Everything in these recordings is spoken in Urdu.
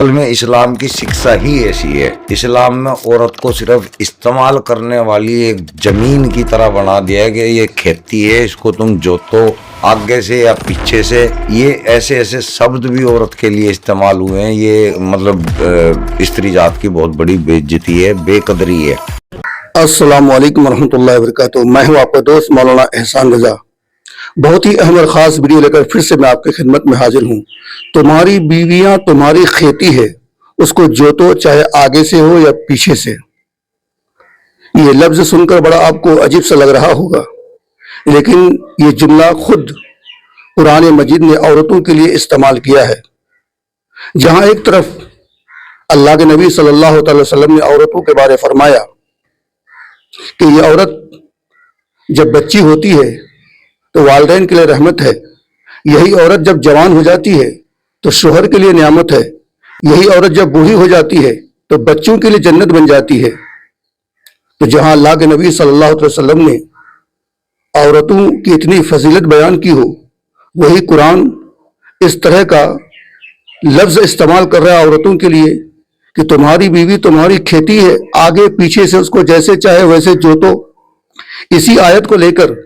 اصل میں اسلام کی شکشا ہی ایسی ہے. اسلام میں عورت کو صرف استعمال کرنے والی ایک زمین کی طرح بنا دیا ہے کہ یہ کھیتی ہے, اس کو تم جوتو آگے سے یا پیچھے سے. یہ ایسے ایسے شبد بھی عورت کے لیے استعمال ہوئے ہیں. یہ مطلب استری ذات کی بہت بڑی بے عزتی ہے, بے قدری ہے. السلام علیکم ورحمۃ اللہ وبرکاتہ. میں ہوں آپ کا دوست مولانا احسان رضا. بہت ہی اہم اور خاص ویڈیو لے کر پھر سے میں آپ کی خدمت میں حاضر ہوں. تمہاری بیویاں تمہاری کھیتی ہے, اس کو جوتو چاہے آگے سے ہو یا پیچھے سے. یہ لفظ سن کر بڑا آپ کو عجیب سا لگ رہا ہوگا, لیکن یہ جملہ خود قرآن مجید نے عورتوں کے لیے استعمال کیا ہے. جہاں ایک طرف اللہ کے نبی صلی اللہ تعالی وسلم نے عورتوں کے بارے فرمایا کہ یہ عورت جب بچی ہوتی ہے تو والدین کے لیے رحمت ہے, یہی عورت جب جوان ہو جاتی ہے تو شوہر کے لیے نعمت ہے, یہی عورت جب بوڑھی ہو جاتی ہے تو بچوں کے لیے جنت بن جاتی ہے. تو جہاں اللہ کے نبی صلی اللہ علیہ وسلم نے عورتوں کی اتنی فضیلت بیان کی ہو, وہی قرآن اس طرح کا لفظ استعمال کر رہا ہے عورتوں کے لیے کہ تمہاری بیوی تمہاری کھیتی ہے, آگے پیچھے سے اس کو جیسے چاہے ویسے جوتو. اسی آیت کو لے کر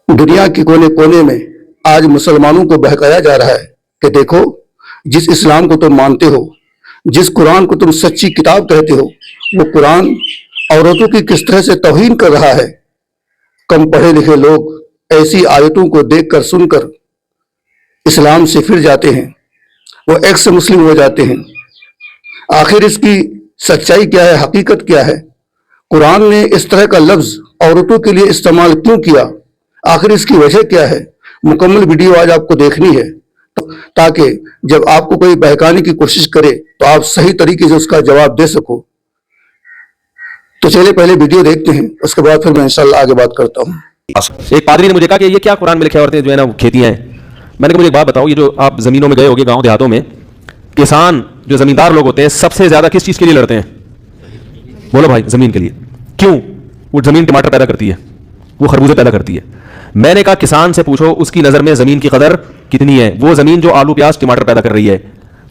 دنیا کے کونے کونے میں آج مسلمانوں کو بہکایا جا رہا ہے کہ دیکھو, جس اسلام کو تم مانتے ہو, جس قرآن کو تم سچی کتاب کہتے ہو, وہ قرآن عورتوں کی کس طرح سے توہین کر رہا ہے. کم پڑھے لکھے لوگ ایسی آیتوں کو دیکھ کر سن کر اسلام سے پھر جاتے ہیں, وہ ایکس مسلم ہو جاتے ہیں. آخر اس کی سچائی کیا ہے, حقیقت کیا ہے؟ قرآن نے اس طرح کا لفظ عورتوں کے لیے استعمال کیوں کیا؟ آخر اس کی وجہ کیا ہے؟ مکمل ویڈیو آج آپ کو دیکھنی ہے تاکہ جب آپ کو کوئی بہکانے کی کوشش کرے تو آپ صحیح طریقے سے اس کا جواب دے سکو. تو چلیے پہلے ویڈیو دیکھتے ہیں, اس کے بعد پھر میں انشاءاللہ آگے بات کرتا ہوں. ایک پادری نے مجھے کہا کہ یہ کیا قرآن میں لکھا ہے عورتیں جو ہے نا کھیتیاں ہیں. میں نے کہا مجھے ایک بات بتاؤ, یہ جو آپ زمینوں میں گئے ہوگے گاؤں دیہاتوں میں, کسان جو زمیندار لوگ ہوتے ہیں سب سے زیادہ کس چیز کے لیے لڑتے ہیں؟ بولو بھائی, زمین کے لیے. کیوں؟ وہ زمین ٹماٹر پیدا کرتی ہے, وہ خربوزے پیدا کرتی ہے. میں نے کہا کسان سے پوچھو اس کی نظر میں زمین کی قدر کتنی ہے. وہ زمین جو آلو پیاز ٹماٹر پیدا کر رہی ہے,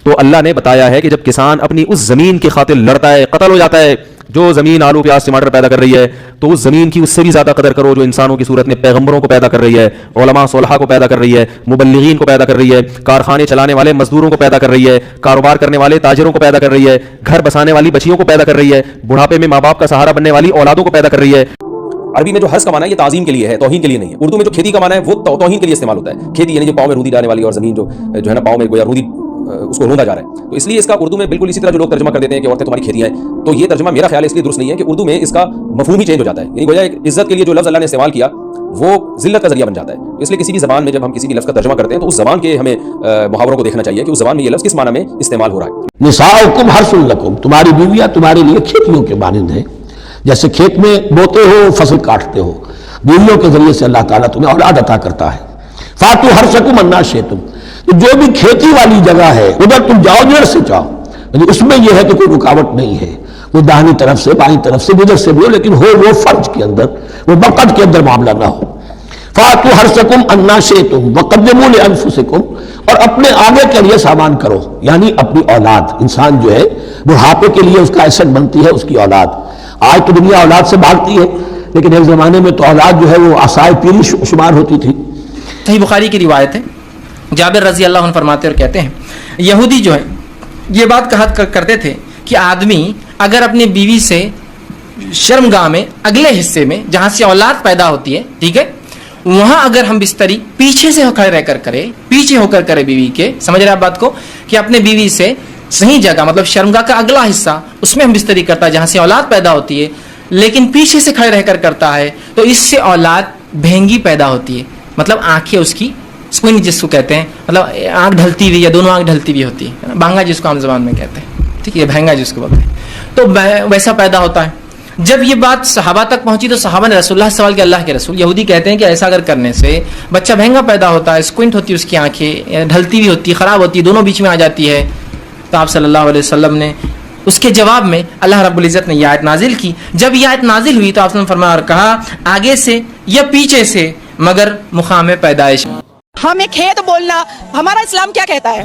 تو اللہ نے بتایا ہے کہ جب کسان اپنی اس زمین کی خاطر لڑتا ہے, قتل ہو جاتا ہے, جو زمین آلو پیاز ٹماٹر پیدا کر رہی ہے, تو اس زمین کی اس سے بھی زیادہ قدر کرو جو انسانوں کی صورت میں پیغمبروں کو پیدا کر رہی ہے, علماء صالحہ کو پیدا کر رہی ہے, مبلغین کو پیدا کر رہی ہے, کارخانے چلانے والے مزدوروں کو پیدا کر رہی ہے, کاروبار کرنے والے تاجروں کو پیدا کر رہی ہے, گھر بسانے والی بچیوں کو پیدا کر رہی ہے, بڑھاپے میں ماں باپ کا سہارا بننے والی اولادوں کو پیدا کر رئی ہے. عربی میں جو حرث کا معنی ہے یہ تعظیم کے لیے ہے, توہین کے لیے نہیں ہے. اردو میں جو کھیتی کا معنی ہے وہ توہین کے لیے استعمال ہوتا ہے. کھیتی یعنی جو پاؤں میں رودی ڈالنے والی, اور زمین جو ہے نا پاؤں میں گویا رودی اس کو روندا جا رہا ہے. تو اس لیے اس کا اردو میں بالکل اسی طرح جو لوگ ترجمہ کر دیتے ہیں کہ عورتیں تمہاری کھیتیاں ہیں, تو یہ ترجمہ میرا خیال ہے اس لیے درست نہیں ہے کہ اردو میں اس کا مفہوم ہی چینج ہو جاتا ہے. یعنی گویا ایک عزت کے لیے جو لفظ اللہ نے استعمال کیا وہ ذلت کا ذریعہ بن جاتا ہے. اس لیے کسی بھی زبان میں جب ہم کسی بھی لفظ کا ترجمہ کرتے ہیں تو اس زبان کے ہمیں محاوروں کو دیکھنا چاہیے کہ اس زبان میں یہ لفظ کس معنی میں استعمال ہو رہا ہے. نساؤکم حرث لکم, تمہاری بیویاں تمہارے لیے کھیتیوں کے مانند ہیں. جیسے کھیت میں بوتے ہو, فصل کاٹتے ہو, بیویوں کے ذریعے سے اللہ تعالیٰ تمہیں اولاد عطا کرتا ہے. فاتو حرثکم انا شئتم, تو جو بھی کھیتی والی جگہ ہے ادھر تم جاؤ جڑ سے جاؤ. یعنی اس میں یہ ہے کہ کوئی رکاوٹ نہیں ہے, وہ داہنی طرف سے بائیں طرف سے جدھر سے بھی ہو, لیکن ہو وہ فرج کے اندر, وہ وقت کے اندر معاملہ نہ ہو. فاتو حرثکم انا شئتم وقدموا لانفسکم, اور اپنے آگے کے لیے سامان کرو, یعنی اپنی اولاد. انسان جو ہے بڑھاپے کے لیے اس کا ایسٹ بنتی ہے اس کی اولاد. آج تو دنیا اولاد سے بھاگتی ہے, لیکن ایک زمانے میں تو اولاد جو ہے وہ عصائے پیری شمار ہوتی تھی. صحیح بخاری کی روایت ہے, جابر رضی اللہ عنہ فرماتے اور کہتے ہیں یہودی جو ہے یہ بات کہا کرتے تھے کہ آدمی اگر اپنی بیوی سے شرمگاہ میں اگلے حصے میں جہاں سے اولاد پیدا ہوتی ہے, ٹھیک ہے, وہاں اگر ہم بستری پیچھے سے کھڑے رہ کر کرے, پیچھے ہو کر کرے بیوی کے, سمجھ رہے آپ بات کو, کہ اپنے بیوی سے صحیح جگہ مطلب شرمگاہ کا اگلا حصہ اس میں ہم بستری کرتا ہے جہاں سے اولاد پیدا ہوتی ہے, لیکن پیچھے سے کھڑے رہ کر کرتا ہے, تو اس سے اولاد بھینگی پیدا ہوتی ہے. مطلب آنکھیں اس کی سکوئنگ جس کو کہتے ہیں, مطلب آنکھ ڈھلتی ہوئی یا دونوں آنکھ ڈھلتی ہوئی ہوتی ہے, بھانگا جس کو عام زبان میں کہتے ہیں, ٹھیک ہے, بھینگا جس کو بولتے ہیں, تو ویسا پیدا ہوتا ہے. جب یہ بات صحابہ تک پہنچی تو صحابہ نے رسول اللہ سوال کیا, اللہ کے رسول, یہودی کہتے ہیں کہ ایسا اگر کرنے سے بچہ بھینگا پیدا ہوتا ہے, سکوئنٹ ہوتی ہے اس کی آنکھیں, ڈھلتی ہوئی ہوتی ہے, خراب ہوتی ہے, دونوں بیچ میں آ جاتی ہے. تو آپ صلی اللہ علیہ وسلم نے اس کے جواب میں اللہ رب العزت نے یہ آیت نازل کی. جب یہ آیت نازل ہوئی تو آپ نے فرمایا اور کہا آگے سے یا پیچھے سے مگر مقام پیدائش. ہمیں کھیت بولنا ہمارا اسلام کیا کہتا ہے؟